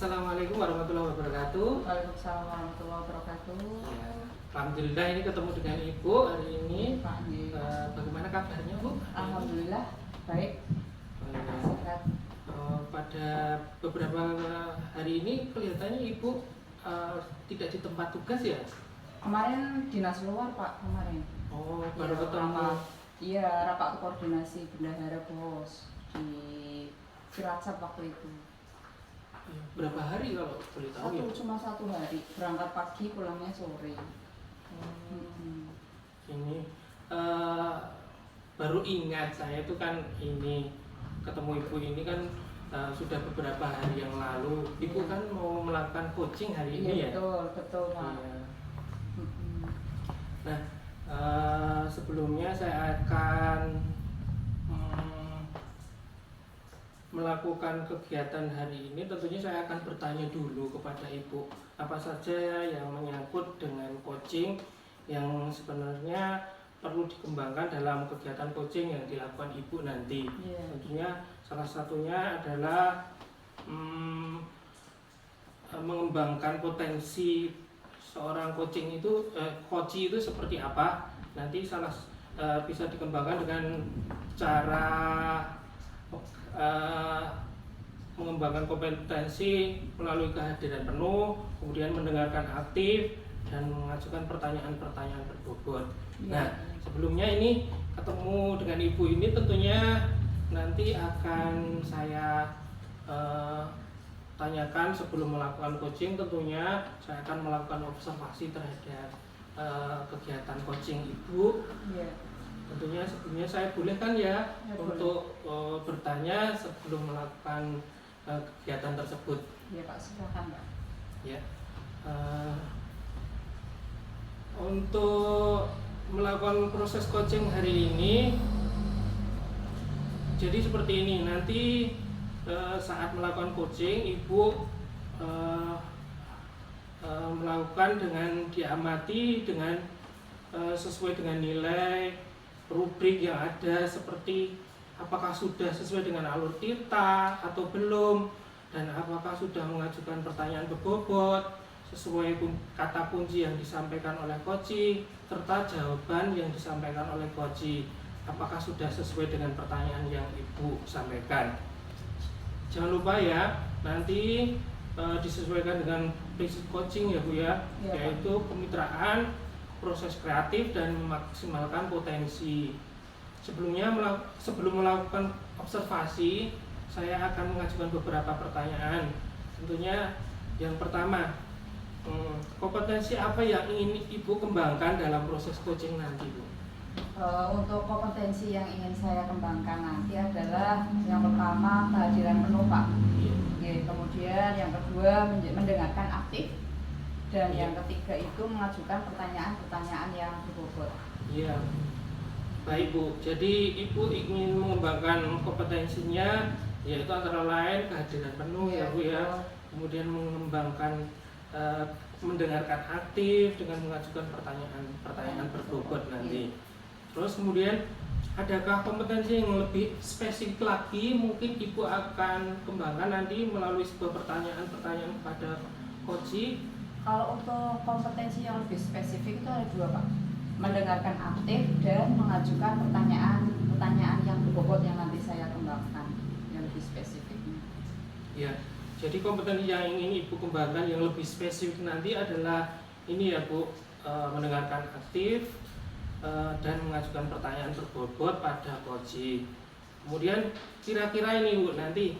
Assalamualaikum warahmatullahi wabarakatuh. Waalaikumsalam warahmatullahi wabarakatuh. Ya, alhamdulillah ini ketemu dengan Ibu hari ini. Pak, Bagaimana kabarnya Bu? alhamdulillah baik, sehat. Pada beberapa hari ini kelihatannya Ibu tidak di tempat tugas ya? Kemarin dinas luar Pak, kemarin. Oh, baru Iya, ketemu. Iya, rapat koordinasi bendahara Bos di Cilacap waktu itu. Berapa hari kalau boleh tahu ya? Cuma 1 hari, berangkat pagi pulangnya sore. Ini baru ingat saya itu kan ini ketemu Ibu ini kan sudah beberapa hari yang lalu. Ibu kan mau melakukan coaching hari ini Iya, ya? betul Pak. Iya. Nah, sebelumnya saya akan melakukan kegiatan hari ini. Tentunya saya akan bertanya dulu kepada Ibu apa saja yang menyangkut dengan coaching yang sebenarnya perlu dikembangkan dalam kegiatan coaching yang dilakukan Ibu nanti. Yeah. Tentunya salah satunya adalah mengembangkan potensi seorang coaching itu, coach itu seperti apa. Nanti bisa dikembangkan dengan cara mengembangkan kompetensi melalui kehadiran penuh, kemudian mendengarkan aktif dan mengajukan pertanyaan-pertanyaan berbobot. Nah, sebelumnya ini ketemu dengan Ibu ini tentunya nanti akan saya tanyakan sebelum melakukan coaching. Tentunya saya akan melakukan observasi terhadap kegiatan coaching Ibu. Tentunya sebelumnya saya boleh kan ya untuk bertanya sebelum melakukan kegiatan tersebut. Iya Pak, silakan Pak. Ya, untuk melakukan proses coaching hari ini, jadi seperti ini. Nanti saat melakukan coaching, Ibu melakukan dengan diamati dengan sesuai dengan nilai rubrik yang ada, seperti apakah sudah sesuai dengan alur tita atau belum, dan apakah sudah mengajukan pertanyaan berbobot sesuai kata kunci yang disampaikan oleh coach, serta jawaban yang disampaikan oleh coach apakah sudah sesuai dengan pertanyaan yang Ibu sampaikan. Jangan lupa ya, nanti disesuaikan dengan prinsip coaching ya Bu ya, yaitu kemitraan, proses kreatif, dan memaksimalkan potensi. Sebelum melakukan observasi, saya akan mengajukan beberapa pertanyaan. Tentunya yang pertama, kompetensi apa yang ingin Ibu kembangkan dalam proses coaching nanti Bu? Untuk kompetensi yang ingin saya kembangkan nanti adalah yang pertama kehadiran penuh Pak. Kemudian yang kedua mendengarkan aktif. Dan yang ketiga itu mengajukan pertanyaan-pertanyaan yang berbobot. Iya, baik Bu. Jadi Ibu ingin mengembangkan kompetensinya, yaitu antara lain kehadiran penuh ya Bu ya. Kemudian mengembangkan mendengarkan aktif dengan mengajukan pertanyaan berbobot nanti. Terus kemudian adakah kompetensi yang lebih spesifik lagi mungkin Ibu akan kembangkan nanti melalui sebuah pertanyaan kepada coach? Kalau untuk kompetensi yang lebih spesifik itu ada 2 Pak, mendengarkan aktif dan mengajukan pertanyaan yang berbobot yang nanti saya kembangkan yang lebih spesifik. Ya, jadi kompetensi yang ingin Ibu kembangkan yang lebih spesifik nanti adalah ini ya Bu, mendengarkan aktif dan mengajukan pertanyaan berbobot pada coach. Kemudian kira-kira ini Bu nanti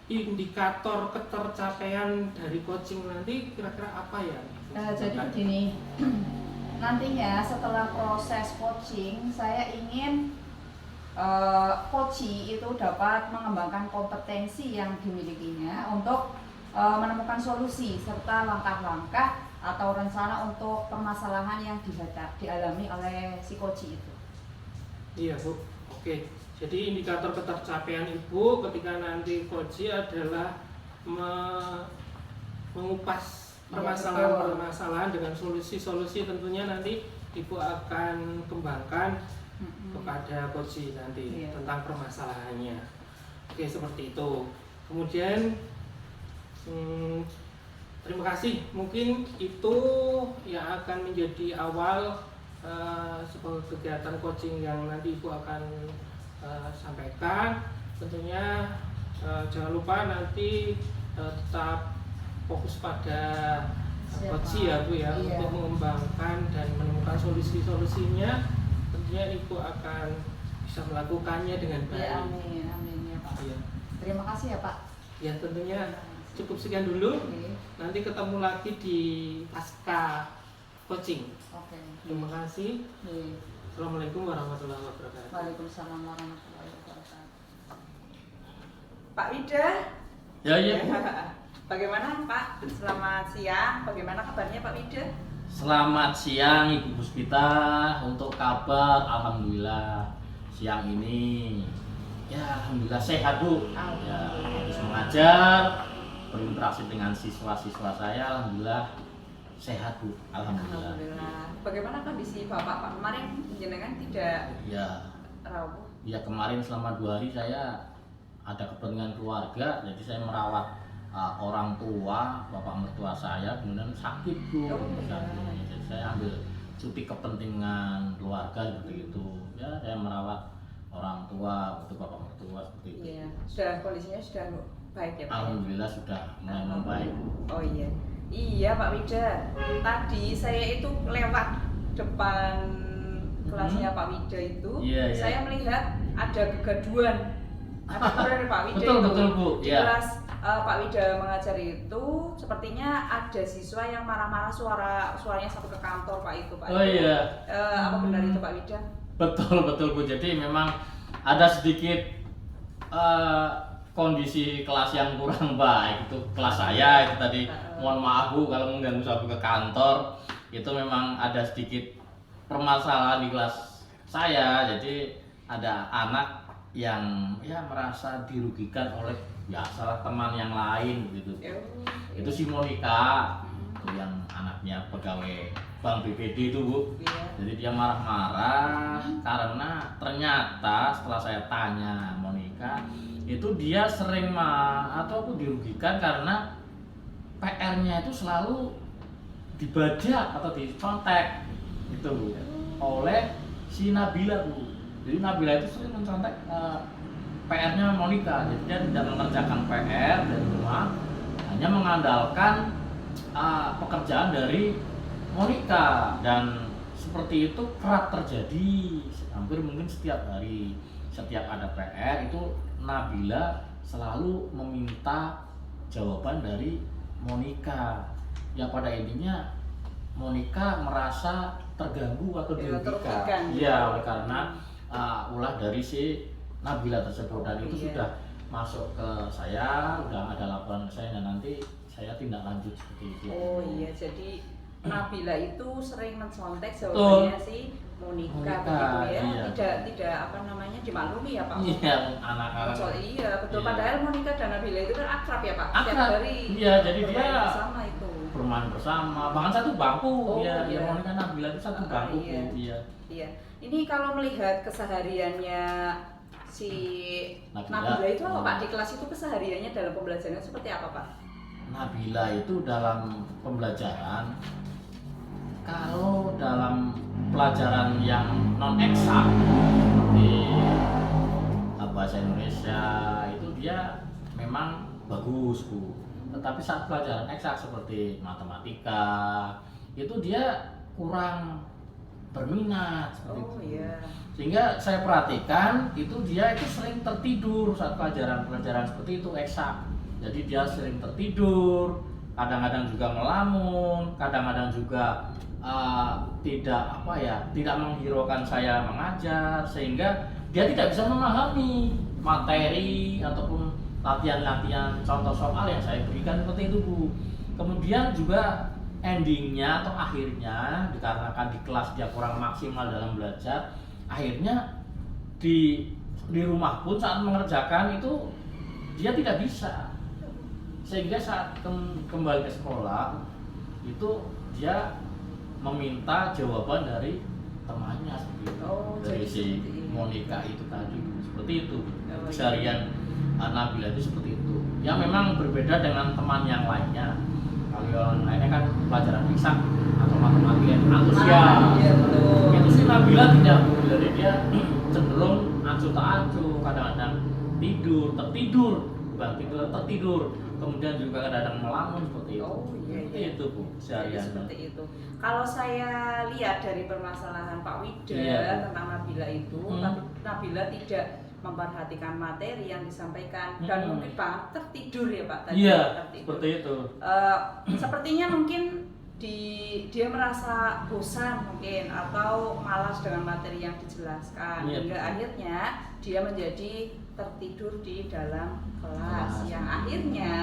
indikator ketercapaian dari coaching nanti kira-kira apa ya? Jadi begini, nantinya setelah proses coaching saya ingin coach itu dapat mengembangkan kompetensi yang dimilikinya untuk menemukan solusi serta langkah-langkah atau rencana untuk permasalahan yang dialami oleh si coach itu. Iya Bu, oke. Jadi indikator ketercapaian Ibu ketika nanti coach adalah mengupas permasalahan dengan solusi-solusi. Tentunya nanti Ibu akan kembangkan kepada coach nanti tentang permasalahannya. Oke, seperti itu. Kemudian Terima kasih. Mungkin itu yang akan menjadi awal sebuah kegiatan coaching yang nanti Ibu akan sampaikan. Tentunya jangan lupa nanti tetap fokus pada coaching ya Bu ya, iya, untuk mengembangkan dan menemukan solusi-solusinya. Tentunya Ibu akan bisa melakukannya dengan baik. ya, amin, amin ya Pak. Iya. Terima kasih ya Pak. Ya tentunya cukup sekian dulu. Oke. Nanti ketemu lagi di pasca coaching. Oke. Terima kasih. Iya. Assalamualaikum warahmatullahi wabarakatuh. Waalaikumsalam warahmatullahi wabarakatuh. Pak Wida. Ya, iya. Bagaimana Pak? Selamat siang. Bagaimana kabarnya Pak Wida? Selamat siang Ibu Puspita. Untuk kabar, alhamdulillah siang ini ya alhamdulillah sehat Bu. Ya, habis mengajar, berinteraksi dengan siswa-siswa saya, alhamdulillah sehat Bu. Alhamdulillah. Alhamdulillah. Bagaimana kondisi Bapak Pak? Kemarin jenengan tidak Ya, rawuh. ya kemarin selama 2 hari saya ada kepentingan keluarga, jadi saya merawat orang tua, bapak mertua saya, kemudian sakit Bu. Oh, iya. Sakit. Jadi saya ambil cuti kepentingan keluarga seperti itu. Ya, saya merawat orang tua, itu bapak mertua seperti itu. Iya. Sudah kondisinya sudah baik ya Pak? Alhamdulillah sudah mulai membaik. Oh iya. Iya Pak Wida. Tadi saya itu lewat depan kelasnya Pak Wida itu, Iya, iya. saya melihat ada kegaduhan. Apa kabar Pak Wida Betul, itu? betul, Bu. Di Iya. kelas Pak Wida mengajar itu sepertinya ada siswa yang marah-marah, suaranya sampai ke kantor Pak itu Pak. Oh iya. Apa benar itu Pak Wida? Betul, betul Bu. Jadi memang ada sedikit kondisi kelas yang kurang baik, itu kelas saya itu tadi. Mohon maaf Bu kalau mengganggu sampai ke kantor. Itu memang ada sedikit permasalahan di kelas saya. Jadi ada anak yang ya merasa dirugikan oleh ya salah teman yang lain begitu. Itu si Monica, itu yang anaknya pegawai Bank BPD itu Bu. Iya. Jadi dia marah-marah karena ternyata setelah saya tanya Monica, itu dia sering atau aku dirugikan karena PR-nya itu selalu dibajak atau dicontek gitu Bu, oleh si Nabila Bu. Jadi Nabila itu sering mencontek PR-nya Monica. Jadi dia tidak mengerjakan PR dari rumah, hanya mengandalkan pekerjaan dari Monica, dan seperti itu kerap terjadi hampir mungkin setiap hari. Setiap ada PR itu Nabila selalu meminta jawaban dari Monica. Ya pada intinya Monica merasa terganggu atau dirugikan. Iya, oleh karena ulah dari si Nabila tersebut, dan itu sudah masuk ke saya, udah ada laporan ke saya, dan nanti saya tindak lanjut seperti itu. Oh iya, jadi Nabila itu sering mencontek jawabannya si Monica begitu ya. Iya. Tidak apa namanya dimaklumi ya Pak. Iya, anak-anak. Iya betul. Iya. Padahal Monica dan Nabila itu kan akrab ya Pak. Setiap Akrab. hari Iya, jadi dia bermain bersama itu. bermain bersama, bahkan satu bangku. Oh, Ya, iya. Monica Nabila itu satu bangku. Iya. Iya. Iya. Ini kalau melihat kesehariannya si Nabila. Nabila itu apa Pak? Di kelas itu kesehariannya dalam pembelajaran seperti apa Pak? Nabila itu dalam pembelajaran, kalau dalam pelajaran yang non eksak seperti bahasa Indonesia itu dia memang bagus Bu. Tetapi saat pelajaran eksak seperti matematika itu dia kurang berminat seperti Oh itu. iya. Sehingga saya perhatikan itu dia itu sering tertidur saat pelajaran-pelajaran seperti itu eksak. Jadi dia sering tertidur, kadang-kadang juga melamun, kadang-kadang juga tidak menghiraukan saya mengajar, sehingga dia tidak bisa memahami materi ataupun latihan-latihan contoh soal yang saya berikan seperti itu Bu. Kemudian juga endingnya atau akhirnya dikarenakan di kelas dia kurang maksimal dalam belajar, akhirnya di rumah pun saat mengerjakan itu dia tidak bisa, sehingga saat kembali ke sekolah itu dia meminta jawaban dari temannya seperti itu. Oh, dari jadi si seperti ini. Monica itu tadi seperti itu. Oh, Keseharian Nabila itu seperti itu. ya memang berbeda dengan teman yang lainnya. Kalau yang lainnya kan pelajaran eksak atau matematika antusias. Iya betul. Itu sih Nabila tidak, jadi dia cenderung acuh tak acuh, kadang-kadang tertidur, bukan tidur tertidur, kemudian juga kadang-kadang melamun seperti itu. Oh iya, Seperti iya. itu Bu, Jadi seharian. seperti itu. Kalau saya lihat dari permasalahan Pak Wida Iya. tentang Nabila itu, tapi Nabila tidak memperhatikan materi yang disampaikan dan mungkin banget tertidur ya Pak tadi. Iya, tertidur. seperti itu. Sepertinya mungkin dia merasa bosan mungkin atau malas dengan materi yang dijelaskan, Iya, hingga betul. akhirnya dia menjadi tertidur di dalam kelas, Kelas. yang akhirnya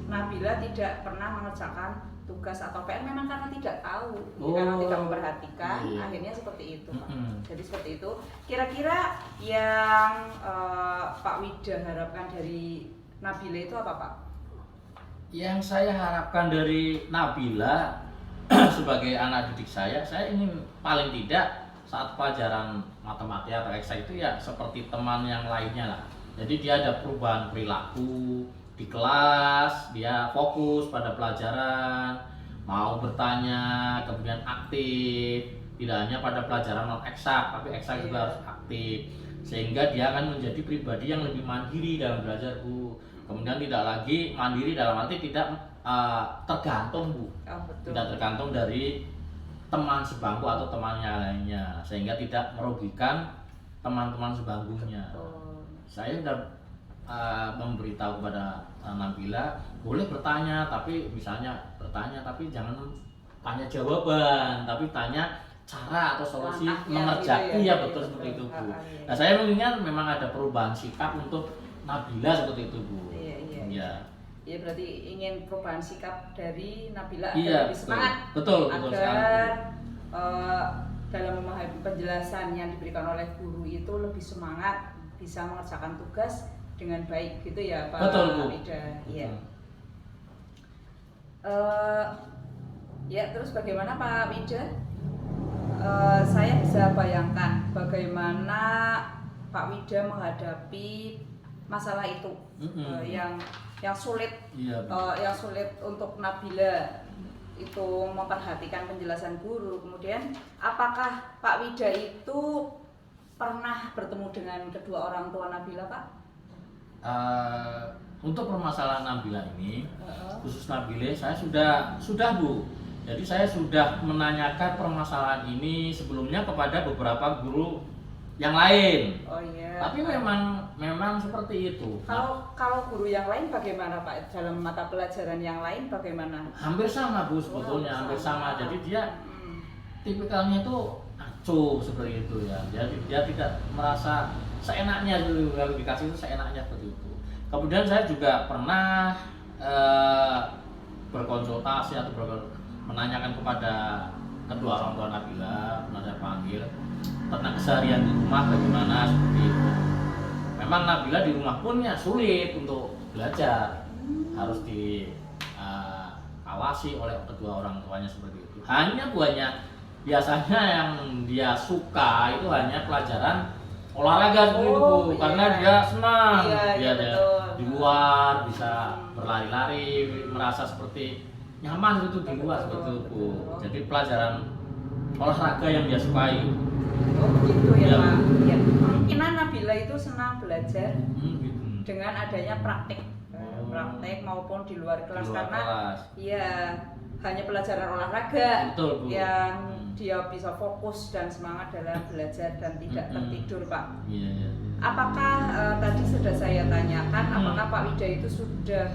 Nabila tidak pernah mengerjakan tugas atau PR memang karena tidak tahu, karena tidak memperhatikan. Iya. Akhirnya seperti itu Pak. Mm-mm. Jadi seperti itu. Kira-kira yang Pak Wida harapkan dari Nabila itu apa Pak? Yang saya harapkan dari Nabila sebagai anak didik saya ingin paling tidak saat pelajaran matematika atau eksak itu ya seperti teman yang lainnya lah. Jadi dia ada perubahan perilaku di kelas, dia fokus pada pelajaran, mau bertanya, kemudian aktif, tidak hanya pada pelajaran non eksak, tapi eksak juga harus aktif, sehingga dia akan menjadi pribadi yang lebih mandiri dalam belajar Bu. Kemudian tidak lagi mandiri dalam arti tidak tergantung Bu, Oh, betul. tidak tergantung dari teman sebangku atau temannya lainnya, sehingga tidak merugikan teman-teman sebangkunya. Betul. Saya sudah memberitahu kepada Nabila boleh bertanya, tapi misalnya bertanya tapi jangan tanya jawaban, tapi tanya cara atau solusi Langkahnya mengerjakan. gitu Ya betul seperti itu Bu. Nah saya mengingat memang ada perubahan sikap untuk Nabila seperti itu Bu. Iya, iya. Ya. Ya berarti ingin perubahan sikap dari Nabila agar Iya, lebih semangat, betul agar sekali. dalam memahami penjelasan yang diberikan oleh guru itu lebih semangat, bisa mengerjakan tugas dengan baik gitu ya Pak Betul Bu. Wida. Iya. Betul. Ya terus bagaimana Pak Wida? Saya bisa bayangkan bagaimana Pak Wida menghadapi masalah itu yang sulit, Iya, Bu. yang sulit untuk Nabila itu memperhatikan penjelasan guru. Kemudian apakah Pak Wida itu pernah bertemu dengan kedua orang tua Nabila Pak? Untuk permasalahan Nabila ini, khusus Nabila saya sudah Bu. Jadi saya sudah menanyakan permasalahan ini sebelumnya kepada beberapa guru yang lain. Oh iya. Tapi memang seperti itu. Kalau guru yang lain bagaimana Pak? Dalam mata pelajaran yang lain bagaimana? Hampir sama Bu sebetulnya, hampir sama. Jadi dia tipikalnya itu acuh seperti itu ya. Jadi dia tidak merasa seenaknya dulu, kalau dikasih itu seenaknya seperti itu. Kemudian saya juga pernah berkonsultasi atau menanyakan kepada kedua orang tua Nabila, pernah saya panggil tentang keseharian di rumah bagaimana seperti itu. Memang Nabila di rumah pun ya sulit untuk belajar, harus diawasi oleh kedua orang tuanya seperti itu. Biasanya yang dia suka itu hanya pelajaran olahraga seperti itu Bu, karena dia senang, dia di luar bisa berlari-lari, merasa seperti nyaman gitu di luar seperti itu Bu. Jadi pelajaran olahraga yang dia sukai. Oh begitu ya Ya. Pak. Ya. Kemungkinan Nabila itu senang belajar Gitu. dengan adanya praktek, Oh. praktek maupun di luar kelas Di luar karena kelas. ya hanya pelajaran olahraga Betul, Bu. yang dia bisa fokus dan semangat dalam belajar dan tidak tertidur Pak. Iya, iya. Apakah tadi sudah saya tanyakan, apakah Pak Wida itu sudah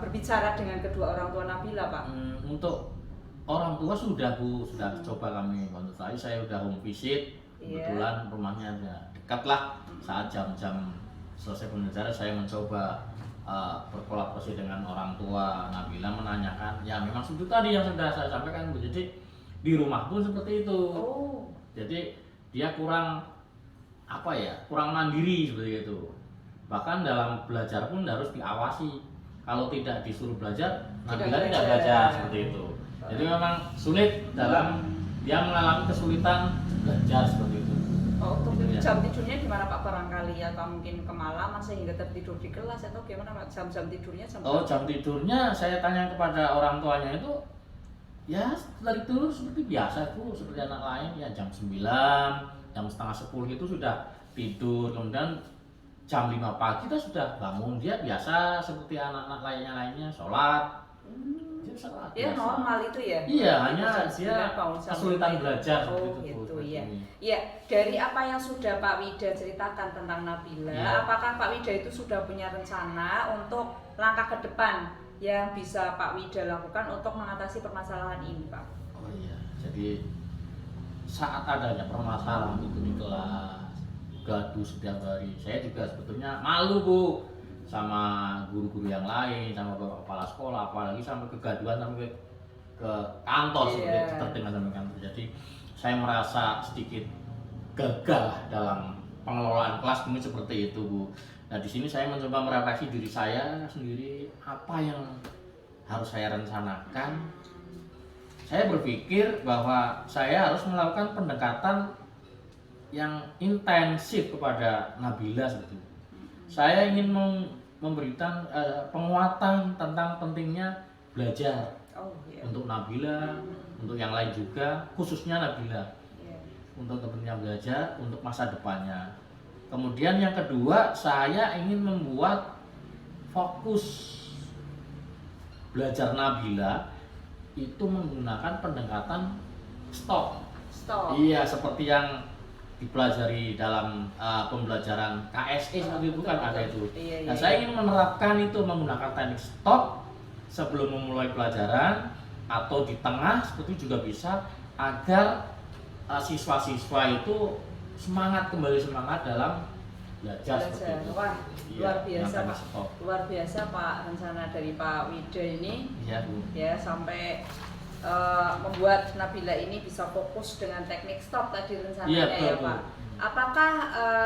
berbicara dengan kedua orang tua Nabila Pak? Untuk orang tua sudah Bu, sudah coba kami konsultasi. Saya sudah home visit, kebetulan rumahnya dekat lah. Saat jam-jam selesai pembelajaran saya mencoba berkolaborasi dengan orang tua Nabila, menanyakan ya memang itu tadi yang sudah saya sampaikan Bu. Jadi di rumah pun seperti itu. Oh. Jadi dia kurang mandiri seperti itu. Bahkan dalam belajar pun harus diawasi. Kalau tidak disuruh belajar, Nabila tidak belajar seperti itu. Jadi memang sulit dalam dia mengalami kesulitan belajar seperti itu. Oh, untuk Jadi Iya. Jam tidurnya di mana Pak barangkali, atau mungkin kemalaman sehingga tertidur di kelas atau gimana Pak? Jam tidurnya jam Oh, berapa? jam tidurnya saya tanya kepada orang tuanya itu ya dari tidur seperti biasa Bu, seperti anak lain ya jam 9, jam setengah 10 itu sudah tidur, kemudian jam 5 pagi kita sudah bangun, dia biasa seperti anak-anak lainnya sholat. Dia sholat Ya biasa. normal itu ya? Iya, hanya Jam dia 9 bangun jam kesulitan 5. belajar Oh seperti itu, gitu Bu. ya. Ya, dari apa yang sudah Pak Wida ceritakan tentang Nabila, Iya. apakah Pak Wida itu sudah punya rencana untuk langkah ke depan yang bisa Pak Wida lakukan untuk mengatasi permasalahan ini, Pak? Oh iya, jadi saat adanya permasalahan itu di kelas, gaduh setiap hari, saya juga sebetulnya malu Bu sama guru-guru yang lain, sama bapak kepala sekolah, apalagi sampai kegaduhan sampai ke kantor seperti Iya. itu, terdengar sampai kantor. Jadi saya merasa sedikit gagal dalam pengelolaan kelas ini seperti itu Bu. Nah di sini saya mencoba merefleksi diri saya sendiri, apa yang harus saya rencanakan. Saya berpikir bahwa saya harus melakukan pendekatan yang intensif kepada Nabila seperti itu. Saya ingin memberikan penguatan tentang pentingnya belajar Oh iya. untuk Nabila, untuk yang lain juga, khususnya Nabila, Iya. untuk pentingnya belajar untuk masa depannya. Kemudian yang kedua, saya ingin membuat fokus belajar Nabila itu menggunakan pendekatan stop. Stop. Iya, seperti yang dipelajari dalam pembelajaran KSE seperti itu kan ada itu. Iya, Nah, iya. saya ingin menerapkan itu menggunakan teknik stop sebelum memulai pelajaran atau di tengah seperti itu juga bisa, agar siswa-siswa itu kembali semangat dalam belajar seperti Belajar. itu. Wah, Iya, luar biasa dengan Pak. teknik stop. Luar biasa Pak rencana dari Pak Wida ini, Iya, Bu. ya, sampai membuat Nabila ini bisa fokus dengan teknik stop tadi rencananya. Iya, betul, ya Bu. Pak. Apakah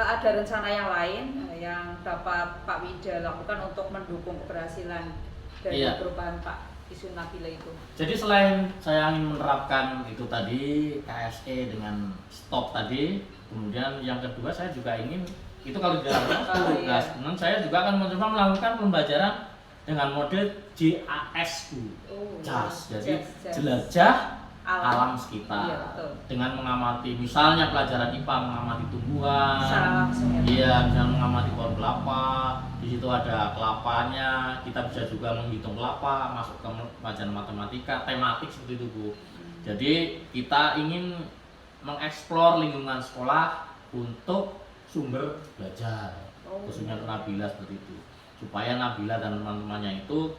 ada rencana yang lain yang dapat Pak Wida lakukan untuk mendukung keberhasilan dari Iya. perubahan Pak isu Nabila itu? Jadi selain saya ingin menerapkan itu tadi KSE dengan stop tadi, kemudian yang kedua saya juga ingin itu kalau di dalam kelas Oh, tuh, iya. kemudian saya juga akan mencoba melakukan pembelajaran dengan mode JAS, Bu. Oh, JAS, jadi JAS. jelajah Alam. alam sekitar. Iya, betul. Dengan mengamati misalnya pelajaran IPA mengamati tumbuhan. Secara langsung ya, Pak. Iya, bisa mengamati pohon kelapa. Di situ ada kelapanya. Kita bisa juga menghitung kelapa, masuk ke pelajaran matematika, tematik seperti itu, Bu. Jadi kita ingin mengeksplor lingkungan sekolah untuk sumber belajar, Oh. khususnya untuk Nabila seperti itu, supaya Nabila dan teman-temannya itu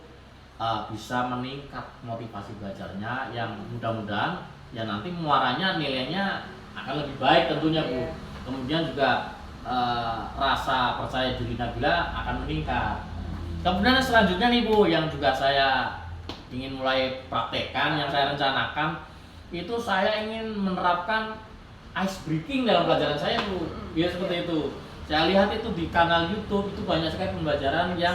bisa meningkat motivasi belajarnya, yang mudah-mudahan ya nanti muaranya nilainya akan lebih baik tentunya, Bu. Iya. Kemudian juga rasa percaya diri Nabila akan meningkat. Kemudian selanjutnya nih Bu, yang juga saya ingin mulai praktekkan, yang saya rencanakan itu saya ingin menerapkan ice breaking dalam pelajaran saya, Bu. Ya seperti itu. Saya lihat itu di kanal YouTube itu banyak sekali pembelajaran yang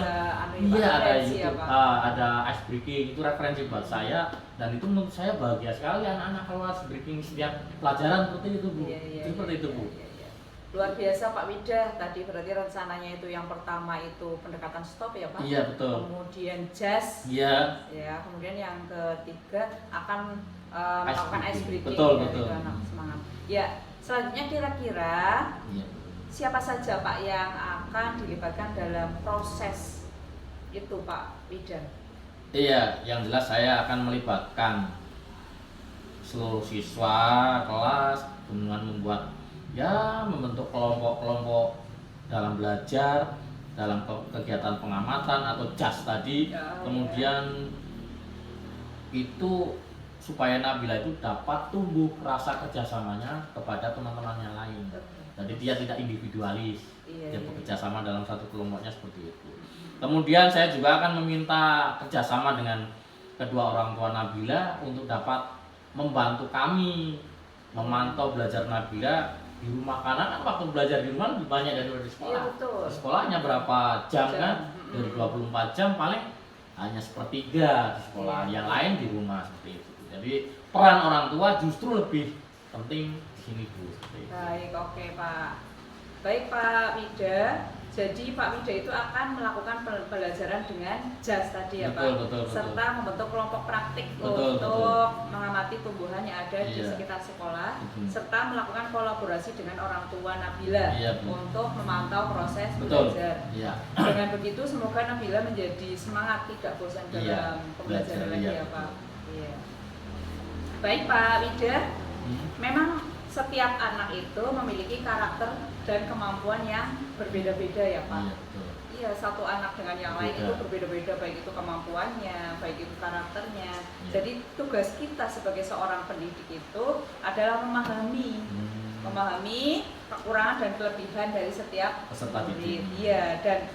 iya ada referensi ya, YouTube, Pak. ada ice breaking, itu referensi buat saya, dan itu menurut saya bahagia sekali anak-anak kalau ice breaking setiap pelajaran seperti itu, Bu. Iya, Seperti itu, Bu. iya. Luar biasa Pak Wida, tadi berarti rencananya itu yang pertama itu pendekatan stop ya Pak. Iya, betul. Kemudian jazz. Iya. Ya, kemudian yang ketiga akan Ice melakukan ice breaking. breaking. Betul, ya, betul. itu anak semangat. Ya, selanjutnya kira-kira Iya. siapa saja Pak yang akan dilibatkan dalam proses itu Pak Wida? Iya, yang jelas saya akan melibatkan seluruh siswa kelas dengan membentuk kelompok-kelompok dalam belajar, dalam kegiatan pengamatan atau JAS tadi. Ya, Kemudian itu supaya Nabila itu dapat tumbuh rasa kerjasamanya kepada teman-temannya lain. Jadi dia tidak individualis, Iya, dia iya. bekerja sama dalam satu kelompoknya seperti itu. Kemudian saya juga akan meminta kerjasama dengan kedua orang tua Nabila untuk dapat membantu kami memantau belajar Nabila di rumah, karena kan waktu belajar di rumah lebih banyak daripada di sekolah. Iya, betul. Di sekolah hanya berapa jam Jam. kan? Dari 24 jam paling hanya sepertiga di sekolah, Iya. yang lain di rumah seperti itu. Jadi peran orang tua justru lebih penting di sini, Bu. Seperti itu. Baik, oke Pak Baik Pak Wida, jadi Pak Wida itu akan melakukan pembelajaran dengan JAS tadi ya Pak, serta membentuk kelompok praktik untuk mengamati tumbuhan yang ada di sekitar sekolah, serta melakukan kolaborasi dengan orang tua Nabila untuk memantau proses belajar. Dengan begitu semoga Nabila menjadi semangat, tidak bosan dalam pembelajaran lagi ya Pak. Baik Pak Wida, memang setiap anak itu memiliki karakter dan kemampuan yang berbeda-beda ya Pak. Iya, satu anak dengan yang lain itu berbeda-beda, baik itu kemampuannya, baik itu karakternya. Jadi tugas kita sebagai seorang pendidik itu adalah memahami kekurangan dan kelebihan dari setiap murid. Iya, dan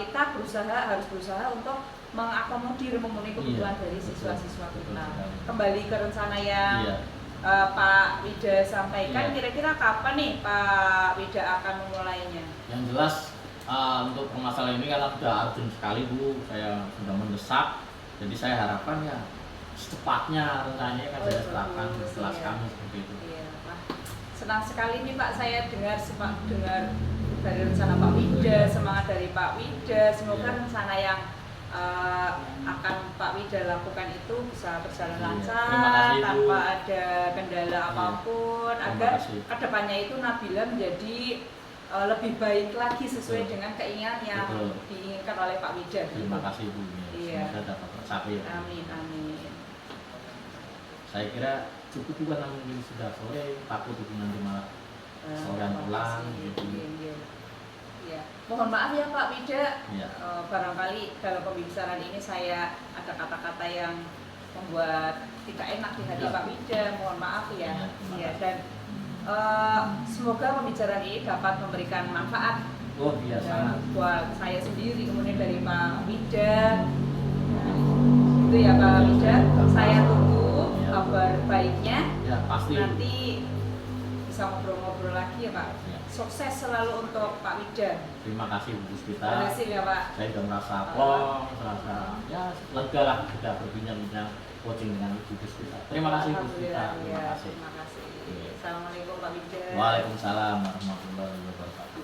kita harus berusaha untuk mengakomodir, memenuhi kebutuhan dari siswa-siswa kita. Kembali ke rencana yang Pak Wida sampaikan, kira-kira kapan nih Pak Wida akan memulainya? Yang jelas untuk permasalahan ini karena sudah urgent sekali Bu, saya sudah mendesak, jadi saya harapkan ya secepatnya rencananya akan saya serahkan setelah kami seperti itu. Senang sekali nih Pak saya dengar dari rencana Pak Wida, semangat dari Pak Wida, semoga rencana yang akan Pak Wida lakukan itu bisa berjalan lancar tanpa ada kendala apapun, agar kedepannya itu Nabila menjadi lebih baik lagi sesuai dengan keinginan yang diinginkan oleh Pak Wida. Terima kasih Bu, semoga dapat tercapai. Amin. Saya kira cukup juga, mungkin sudah sore, takut itu nanti malah sorean pulang gitu. Mohon maaf ya Pak Wida, barangkali dalam pembicaraan ini saya ada kata-kata yang membuat tidak enak di hati Pak Wida, mohon maaf ya. Dan semoga pembicaraan ini dapat memberikan manfaat buat saya sendiri, kemudian dari Pak Wida. Itu ya Pak Wida, saya tunggu kabar baiknya. Pasti. Nanti bisa ngobrol-ngobrol lagi ya Pak. Sukses selalu untuk Pak Wida. Terima kasih Bu Puspita. Terima kasih ya Pak. Saya sudah merasa plong, merasa lega lah sudah berbincang-bincang coaching dengan Ibu Puspita. Terima kasih Bu Puspita. Terima kasih. Assalamualaikum Pak Wida. Waalaikumsalam warahmatullahi wabarakatuh.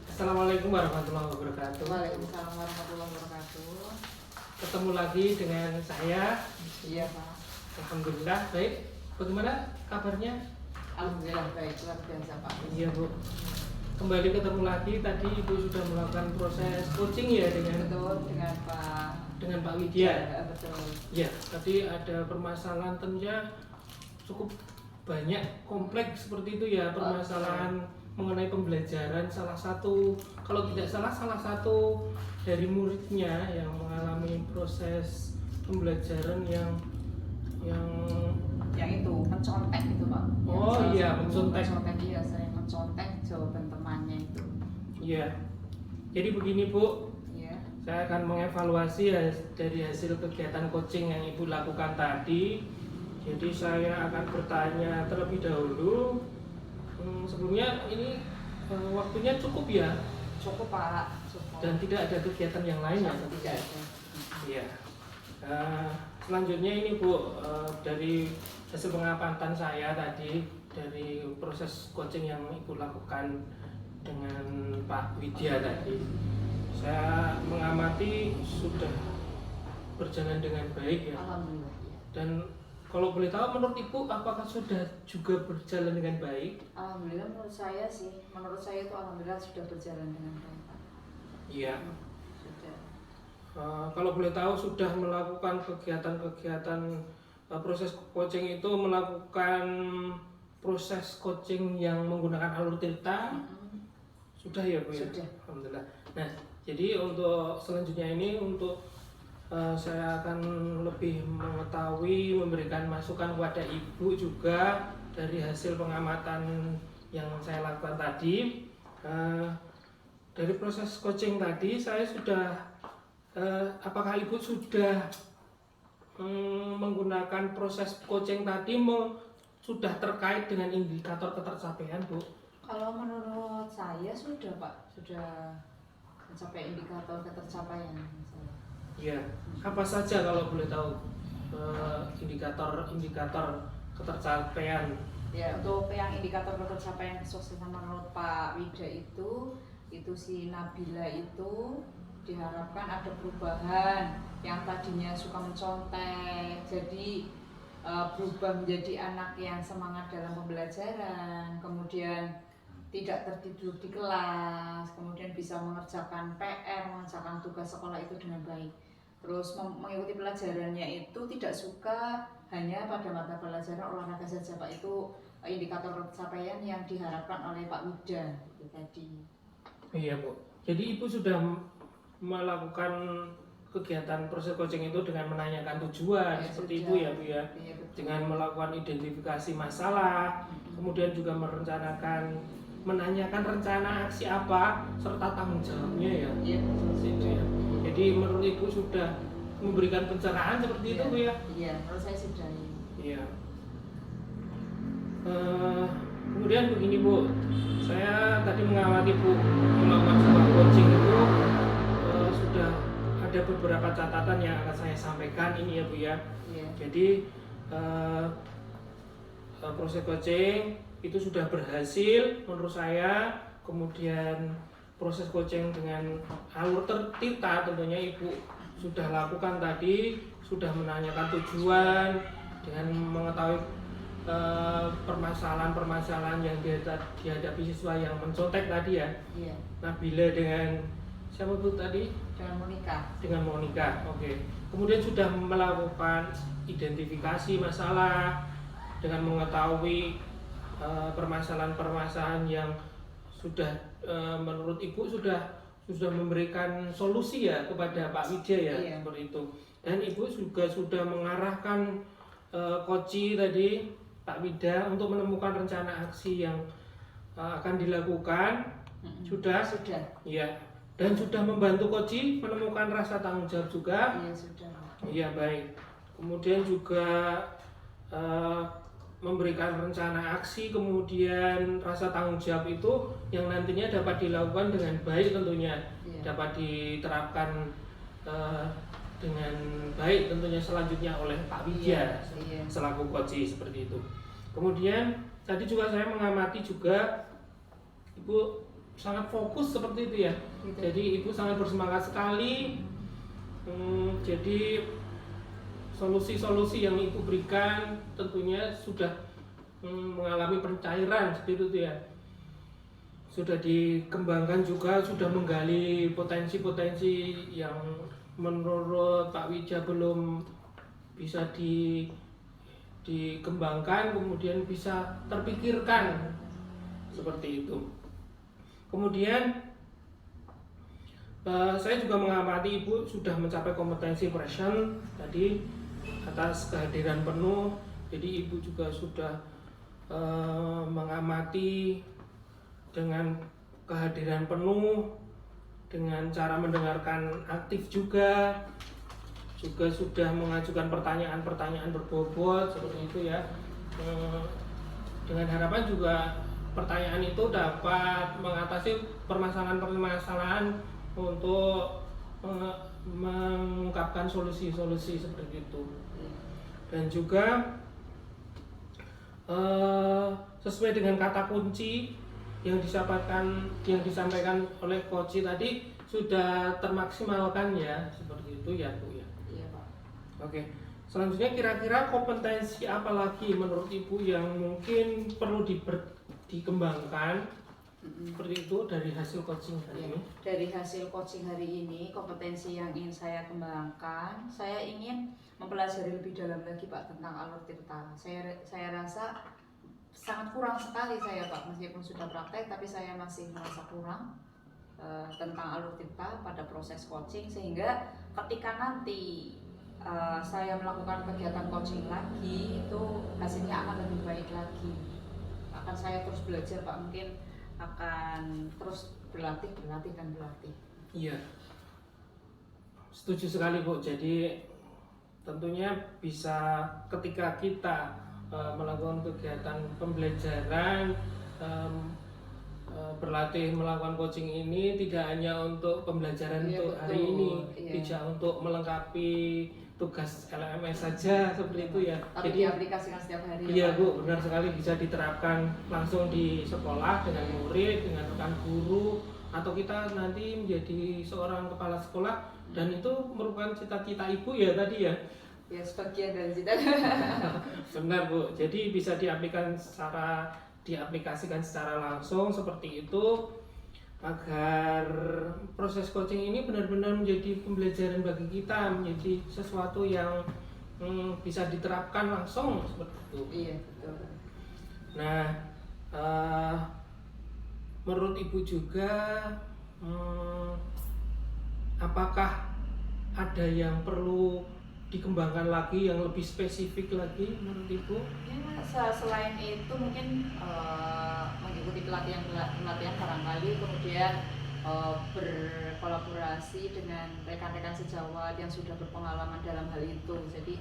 Assalamualaikum warahmatullahi wabarakatuh. Waalaikumsalam warahmatullahi wabarakatuh. Ketemu lagi dengan saya. Iya Pak. Alhamdulillah baik. Bagaimana kabarnya? Alhamdulillah baik, luar biasa Pak. Iya Bu. Kembali ketemu lagi. Tadi Ibu sudah melakukan proses coaching ya dengan Pak Widya. Betul. Ya, tadi ada permasalahan tentunya cukup banyak, kompleks seperti itu ya, permasalahan mengenai pembelajaran. Kalau tidak salah satu dari muridnya yang mengalami proses pembelajaran yang itu mencontek gitu Pak. Mencontek. Iya, saya mencontek jawaban temannya itu. Iya. Jadi begini Bu, saya akan mengevaluasi dari hasil kegiatan coaching yang Ibu lakukan tadi. Jadi saya akan bertanya terlebih dahulu. Sebelumnya ini waktunya cukup ya? Cukup Pak. Cukup. Dan tidak ada kegiatan yang lain ya? Tidak ada. Iya. Selanjutnya ini Bu, dari hasil pengamatan saya tadi, dari proses coaching yang Ibu lakukan dengan Pak Widya tadi, saya mengamati sudah berjalan dengan baik ya. Alhamdulillah. Dan kalau boleh tahu menurut Ibu apakah sudah juga berjalan dengan baik? Alhamdulillah menurut saya itu alhamdulillah sudah berjalan dengan baik. Iya. Sudah. Kalau boleh tahu sudah melakukan kegiatan-kegiatan proses coaching itu, melakukan proses coaching yang menggunakan alur tirta? Sudah ya Bu ya? Sudah. Alhamdulillah. Nah, jadi untuk selanjutnya ini saya akan lebih mengetahui, memberikan masukan kepada Ibu juga dari hasil pengamatan yang saya lakukan tadi. Dari proses coaching tadi saya sudah, apakah Ibu sudah menggunakan proses coaching tadi sudah terkait dengan indikator ketercapaian Bu? Kalau menurut saya sudah Pak, sudah mencapai indikator ketercapaian. Iya. Apa saja kalau boleh tahu indikator-indikator ketercapaian? Ya, untuk yang indikator ketercapaian kesuksesan menurut Pak Wida itu si Nabila itu diharapkan ada perubahan yang tadinya suka mencontek, jadi berubah menjadi anak yang semangat dalam pembelajaran, kemudian tidak tertidur di kelas, kemudian bisa mengerjakan PR, mengerjakan tugas sekolah itu dengan baik. Terus mengikuti pelajarannya itu tidak suka hanya pada mata pelajaran olahraga saja, Pak. Itu indikator pencapaian yang diharapkan oleh Pak Wida itu tadi. Iya, Bu. Jadi Ibu sudah melakukan kegiatan proses coaching itu dengan menanyakan tujuan, Ya, seperti sudah. itu ya, Bu ya. Iya, betul. Dengan melakukan identifikasi masalah, kemudian juga menanyakan rencana aksi apa serta tanggung jawabnya ya. Iya, betul. Itu ya. Jadi menurut Ibu sudah memberikan pencerahan seperti itu, Bu ya? Iya, menurut saya sudah. Iya. Kemudian begini, Bu, saya tadi mengamati Bu melakukan sebuah coaching itu sudah ada beberapa catatan yang akan saya sampaikan ini ya, Bu ya. Iya. Jadi proses coaching itu sudah berhasil menurut saya. Kemudian proses coaching dengan alur tertata tentunya Ibu sudah lakukan tadi, sudah menanyakan tujuan dengan mengetahui permasalahan-permasalahan yang dihadapi siswa yang mencontek tadi ya. Iya. Nabila dengan siapa Bu tadi? Dengan Monica. Dengan Monica, oke. Kemudian sudah melakukan identifikasi masalah dengan mengetahui permasalahan-permasalahan yang sudah menurut Ibu sudah memberikan solusi ya kepada Pak Wida ya, Iya. seperti itu. Dan Ibu juga sudah mengarahkan Koci tadi Pak Wida untuk menemukan rencana aksi yang akan dilakukan. Sudah? Sudah. Iya. Dan sudah membantu Koci menemukan rasa tanggung jawab juga. Iya, sudah. Iya, baik. Kemudian juga memberikan rencana aksi, kemudian rasa tanggung jawab itu yang nantinya dapat dilakukan dengan baik tentunya. Iya. Dapat diterapkan dengan baik tentunya selanjutnya oleh Pak Wida Iya. selaku Koci seperti itu. Kemudian tadi juga saya mengamati juga Ibu sangat fokus seperti itu ya. Gitu. Jadi Ibu sangat bersemangat sekali. Jadi solusi-solusi yang Ibu berikan tentunya sudah mengalami pencairan seperti itu ya. Sudah dikembangkan juga, sudah menggali potensi-potensi yang menurut Pak Wida belum bisa dikembangkan, kemudian bisa terpikirkan seperti itu. Kemudian saya juga mengamati Ibu sudah mencapai kompetensi present tadi atas kehadiran penuh. Jadi Ibu juga sudah mengamati dengan kehadiran penuh, dengan cara mendengarkan aktif juga sudah mengajukan pertanyaan-pertanyaan berbobot seperti itu ya. Dengan harapan juga pertanyaan itu dapat mengatasi permasalahan-permasalahan untuk mengungkapkan solusi-solusi seperti itu. Dan juga sesuai dengan kata kunci yang disampaikan oleh Koci tadi sudah termaksimalkan ya, seperti itu ya Bu ya. Iya, Pak. Oke. Selanjutnya kira-kira kompetensi apa lagi menurut Ibu yang mungkin perlu dikembangkan seperti itu dari hasil coaching hari ini? Dari hasil coaching hari ini, kompetensi yang ingin saya kembangkan, saya ingin mempelajari lebih dalam lagi Pak tentang alur tirta. Saya rasa sangat kurang sekali saya Pak, meskipun sudah praktek tapi saya masih merasa kurang tentang alur tirta pada proses coaching, sehingga ketika nanti saya melakukan kegiatan coaching lagi itu hasilnya akan lebih baik lagi. Akan saya terus belajar Pak, mungkin akan terus berlatih. Iya, setuju sekali Bu. Jadi tentunya bisa ketika kita melakukan kegiatan pembelajaran berlatih melakukan coaching ini tidak hanya untuk pembelajaran Iya, untuk betul. hari ini, Iya. tidak untuk melengkapi tugas LMS saja seperti itu ya. Tapi Jadi diaplikasikan setiap hari. iya Pak. Bu, benar sekali, bisa diterapkan langsung di sekolah dengan murid, dengan rekan guru, atau kita nanti menjadi seorang kepala sekolah, dan itu merupakan cita-cita ibu ya tadi ya. Ya, sebagian dari cita. Benar Bu, jadi bisa diaplikasikan secara langsung seperti itu, agar proses coaching ini benar-benar menjadi pembelajaran bagi kita, menjadi sesuatu yang bisa diterapkan langsung seperti itu. Iya, betul. Nah, menurut Ibu juga, apakah ada yang perlu dikembangkan lagi, yang lebih spesifik lagi menurut Ibu? Ya, selain itu mungkin mengikuti pelatihan barangkali, kemudian berkolaborasi dengan rekan-rekan sejawat yang sudah berpengalaman dalam hal itu. Jadi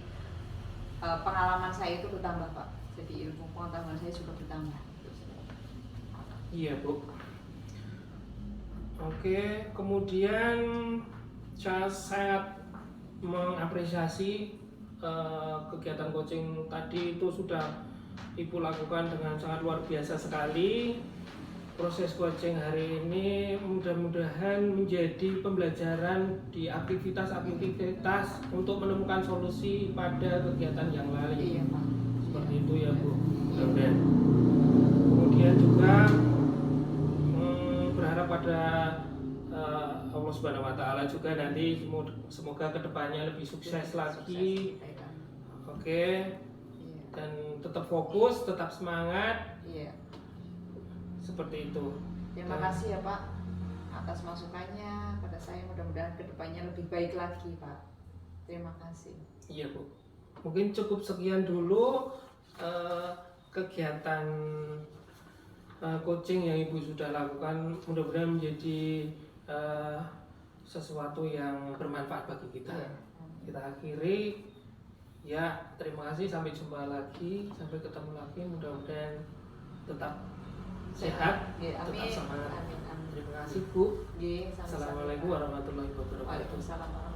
pengalaman saya itu bertambah Pak. Jadi ilmu pengetahuan saya juga bertambah. Iya Bu. Oke, kemudian saya mengapresiasi kegiatan coaching tadi itu sudah Ibu lakukan dengan sangat luar biasa sekali. Proses coaching hari ini mudah-mudahan menjadi pembelajaran di aktivitas-aktivitas untuk menemukan solusi pada kegiatan yang lain. Iya Pak. Seperti itu ya Bu. Dan kemudian juga berharap pada Allah Subhanahu Wa Taala juga nanti semoga kedepannya lebih sukses lagi. Oke. Dan tetap fokus, tetap semangat. Iya. Seperti itu. Terima kasih ya Pak atas masukannya pada saya, mudah-mudahan kedepannya lebih baik lagi Pak. Terima kasih. Iya Bu. Mungkin cukup sekian dulu kegiatan coaching yang Ibu sudah lakukan. Mudah-mudahan menjadi sesuatu yang bermanfaat bagi kita. Iya. Kita akhiri. Ya, terima kasih. Sampai jumpa lagi. Sampai ketemu lagi. Mudah-mudahan tetap sehat, Ya, tetap amin. semangat. Amin. Terima kasih Bu. Ya, sama-sama. Assalamualaikum warahmatullahi wabarakatuh. Waalaikumsalam.